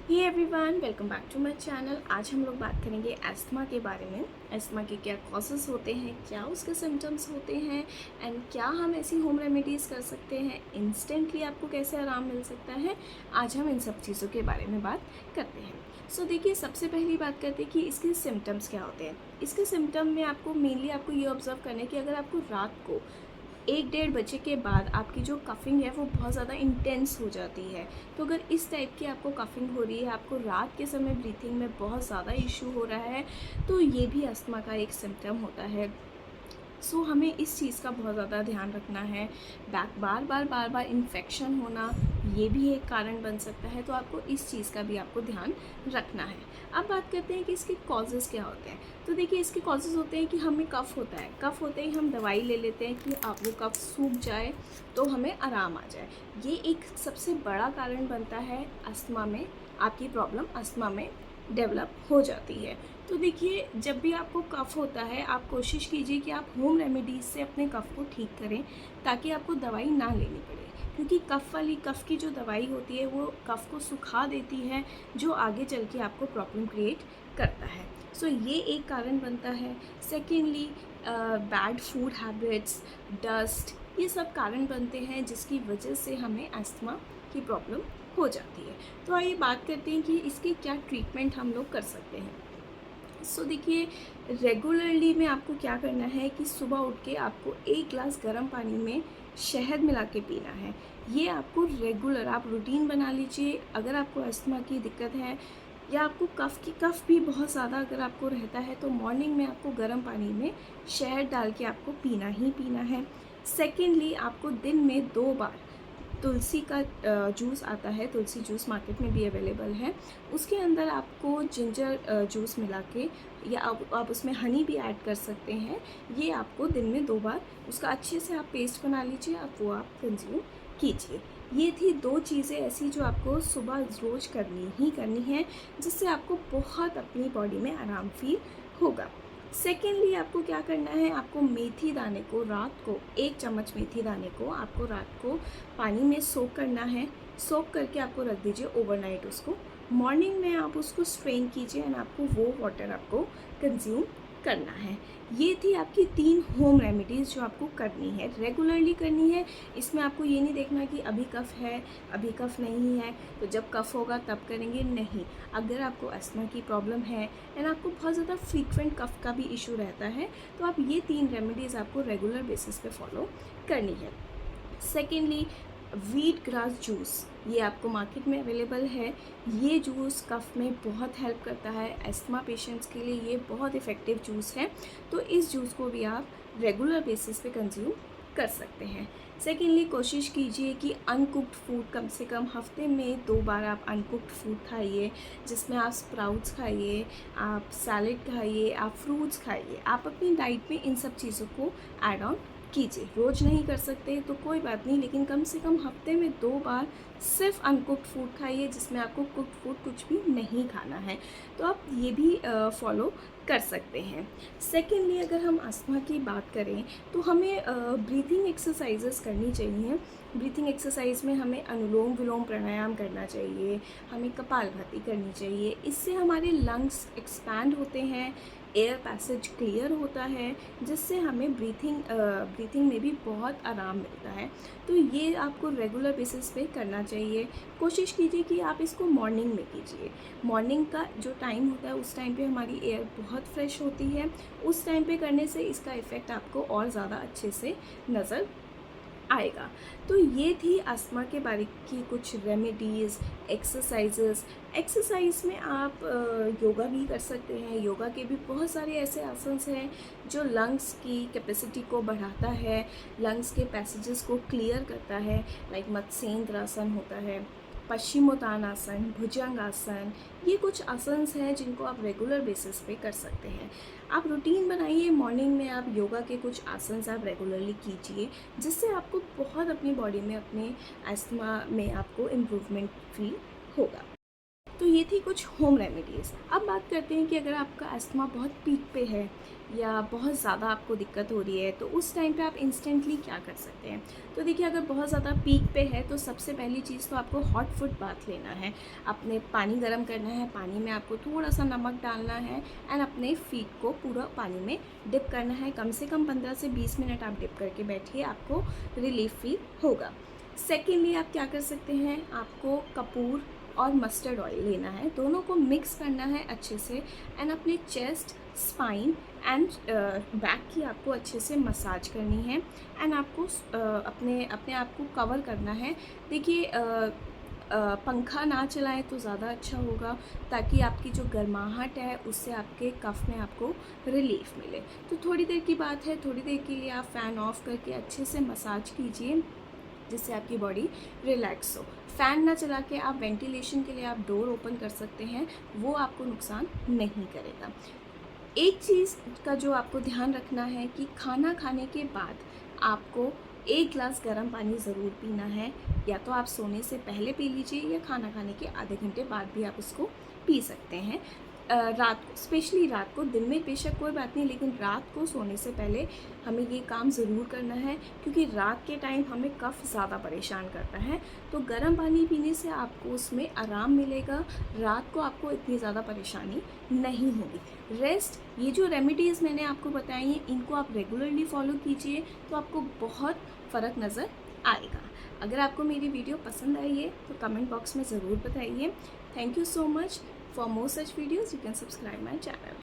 Hey everyone, welcome back to my channel. आज हम लोग बात करेंगे अस्थमा के बारे में। अस्थमा के क्या कॉजेज़ होते हैं, क्या उसके सिम्टम्स होते हैं एंड क्या हम ऐसी होम रेमेडीज़ कर सकते हैं, इंस्टेंटली आपको कैसे आराम मिल सकता है। आज हम इन सब चीज़ों के बारे में बात करते हैं। देखिए, सबसे पहली बात करते हैं कि इसके सिम्टम्स क्या होते हैं। इसके सिम्टम में आपको मेनली आपको ये ऑब्जर्व करना है कि अगर आपको रात को 1 डेढ़ बजे के बाद आपकी जो कफ़िंग है वो बहुत ज़्यादा इंटेंस हो जाती है। तो अगर इस टाइप की आपको कफ़िंग हो रही है, आपको रात के समय ब्रीथिंग में बहुत ज़्यादा इशू हो रहा है, तो ये भी अस्थमा का एक सिम्पटम होता है। हमें इस चीज़ का बहुत ज़्यादा ध्यान रखना है। बार बार इन्फेक्शन होना, ये भी एक कारण बन सकता है, तो आपको इस चीज़ का भी आपको ध्यान रखना है। अब बात करते हैं कि इसके कॉजेज़ क्या होते हैं। तो देखिए, इसके कॉजेज़ होते हैं कि हमें कफ़ होता है, कफ़ होते ही हम दवाई ले लेते हैं कि आप वो कफ़ सूख जाए तो हमें आराम आ जाए। ये एक सबसे बड़ा कारण बनता है अस्थमा में, आपकी प्रॉब्लम अस्थमा में डेवलप हो जाती है। तो देखिए, जब भी आपको कफ़ होता है, आप कोशिश कीजिए कि आप होम रेमेडीज़ से अपने कफ़ को ठीक करें, ताकि आपको दवाई ना लेनी पड़े। क्योंकि कफ़ की जो दवाई होती है वो कफ़ को सुखा देती है, जो आगे चल के आपको प्रॉब्लम क्रिएट करता है। ये एक कारण बनता है। Secondly, bad food habits, dust, ये सब कारण बनते हैं जिसकी वजह से हमें अस्थमा की प्रॉब्लम हो जाती है। तो आइए बात करते हैं कि इसकी क्या ट्रीटमेंट हम लोग कर सकते हैं। देखिए, रेगुलरली में आपको क्या करना है कि सुबह उठ के आपको 1 ग्लास गर्म पानी में शहद मिला के पीना है। ये आपको रेगुलर आप रूटीन बना लीजिए। अगर आपको अस्थमा की दिक्कत है या आपको कफ़ भी बहुत ज़्यादा अगर आपको रहता है, तो मॉर्निंग में आपको गर्म पानी में शहद डाल के आपको पीना ही पीना है। सेकेंडली, आपको दिन में 2 बार तुलसी का जूस आता है, तुलसी जूस मार्केट में भी अवेलेबल है। उसके अंदर आपको जिंजर जूस मिला के, या आप उसमें हनी भी ऐड कर सकते हैं। ये आपको दिन में 2 बार उसका अच्छे से आप पेस्ट बना लीजिए, अब वो आप कंज्यूम कीजिए। ये थी 2 चीज़ें ऐसी जो आपको सुबह रोज़ करनी ही करनी है, जिससे आपको बहुत अपनी बॉडी में आराम फ़ील होगा। सेकेंडली, आपको क्या करना है, आपको मेथी दाने को रात को 1 चम्मच मेथी दाने को आपको रात को पानी में सोक करना है। सोक करके आपको रख दीजिए ओवरनाइट उसको। मॉर्निंग में आप उसको स्ट्रेन कीजिए एंड आपको वो वाटर आपको कंज्यूम करना है। ये थी आपकी 3 होम रेमेडीज़ जो आपको करनी है, रेगुलरली करनी है। इसमें आपको ये नहीं देखना कि अभी कफ़ है, अभी कफ़ नहीं है, तो जब कफ़ होगा तब करेंगे, नहीं। अगर आपको अस्थमा की प्रॉब्लम है एंड आपको बहुत ज़्यादा फ्रीक्वेंट कफ़ का भी इशू रहता है, तो आप ये 3 रेमेडीज़ आपको रेगुलर बेसिस पे फॉलो करनी है। सेकेंडली, व्हीट ग्रास जूस, ये आपको मार्केट में अवेलेबल है। ये जूस कफ़ में बहुत हेल्प करता है। अस्थमा पेशेंट्स के लिए ये बहुत इफ़ेक्टिव जूस है, तो इस जूस को भी आप रेगुलर बेसिस पे कंज्यूम कर सकते हैं। सेकेंडली, कोशिश कीजिए कि अनकुक्ड फूड कम से कम हफ्ते में 2 बार आप अनकुक्ड फूड खाइए, जिसमें आप स्प्राउट्स खाइए, आप सैलेड खाइए, आप फ्रूट्स खाइए। आप अपनी डाइट में इन सब चीज़ों को ऐड ऑन कीजिए। रोज़ नहीं कर सकते तो कोई बात नहीं, लेकिन कम से कम हफ्ते में 2 बार सिर्फ अनकुक्ड फूड खाइए, जिसमें आपको कुक्ड फूड कुछ भी नहीं खाना है। तो आप ये भी फॉलो कर सकते हैं। सेकेंडली, अगर हम अस्थमा की बात करें तो हमें ब्रीथिंग एक्सरसाइजेस करनी चाहिए। ब्रीथिंग एक्सरसाइज में हमें अनुलोम विलोम प्राणायाम करना चाहिए, हमें कपालभाति करनी चाहिए। इससे हमारे लंग्स एक्सपैंड होते हैं, एयर पैसेज क्लियर होता है, जिससे हमें ब्रीथिंग में भी बहुत आराम मिलता है। तो ये आपको रेगुलर बेसिस पे करना चाहिए। कोशिश कीजिए कि आप इसको मॉर्निंग में कीजिए। मॉर्निंग का जो टाइम होता है उस टाइम पे हमारी एयर बहुत फ्रेश होती है। उस टाइम पे करने से इसका इफ़ेक्ट आपको और ज़्यादा अच्छे से नज़र आएगा। तो ये थी अस्थमा के बारे की कुछ रेमेडीज़, एक्सरसाइज़ में आप योगा भी कर सकते हैं। योगा के भी बहुत सारे ऐसे आसन्स हैं जो लंग्स की कैपेसिटी को बढ़ाता है, लंग्स के पैसेजेस को क्लियर करता है। लाइक मत्स्येंद्र आसन होता है, पश्चिमोत्तानासन, भुजंगासन, ये कुछ आसन्स हैं जिनको आप रेगुलर बेसिस पे कर सकते हैं। आप रूटीन बनाइए, मॉर्निंग में आप योगा के कुछ आसन्स आप रेगुलरली कीजिए, जिससे आपको बहुत अपनी बॉडी में, अपने अस्थमा में आपको इम्प्रूवमेंट फील होगा। तो ये थी कुछ होम रेमेडीज़। अब बात करते हैं कि अगर आपका अस्थमा बहुत पीक पे है या बहुत ज़्यादा आपको दिक्कत हो रही है, तो उस टाइम पे आप इंस्टेंटली क्या कर सकते हैं। तो देखिए, अगर बहुत ज़्यादा पीक पे है तो सबसे पहली चीज़ तो आपको हॉट फुट बाथ लेना है। अपने पानी गर्म करना है, पानी में आपको थोड़ा सा नमक डालना है एंड अपने फीट को पूरा पानी में डिप करना है। कम से कम 15 से 20 मिनट आप डिप करके बैठिए, आपको रिलीफ फील होगा। सेकेंडली आप क्या कर सकते हैं, आपको कपूर और मस्टर्ड ऑयल लेना है, दोनों को मिक्स करना है अच्छे से एंड अपने चेस्ट, स्पाइन एंड बैक की आपको अच्छे से मसाज करनी है एंड आपको अपने अपने आप को कवर करना है। देखिए, पंखा ना चलाएं तो ज़्यादा अच्छा होगा, ताकि आपकी जो गर्माहट है उससे आपके कफ में आपको रिलीफ मिले। तो थोड़ी देर की बात है, थोड़ी देर के लिए आप फ़ैन ऑफ करके अच्छे से मसाज कीजिए, जिससे आपकी बॉडी रिलैक्स हो। फ़ैन ना चला के आप वेंटिलेशन के लिए आप डोर ओपन कर सकते हैं, वो आपको नुकसान नहीं करेगा। एक चीज़ का जो आपको ध्यान रखना है कि खाना खाने के बाद आपको 1 ग्लास गर्म पानी ज़रूर पीना है। या तो आप सोने से पहले पी लीजिए या खाना खाने के आधे घंटे बाद भी आप उसको पी सकते हैं। रात को, स्पेशली रात को, दिन में बेशक कोई बात नहीं, लेकिन रात को सोने से पहले हमें ये काम ज़रूर करना है, क्योंकि रात के टाइम हमें कफ़ ज़्यादा परेशान करता है। तो गर्म पानी पीने से आपको उसमें आराम मिलेगा, रात को आपको इतनी ज़्यादा परेशानी नहीं होगी। रेस्ट, ये जो रेमेडीज़ मैंने आपको बताई हैं, इनको आप रेगुलरली फॉलो कीजिए तो आपको बहुत फ़र्क नज़र आएगा। अगर आपको मेरी वीडियो पसंद आई है तो कमेंट बॉक्स में ज़रूर बताइए। Thank you so much. For more such videos, you can subscribe my channel.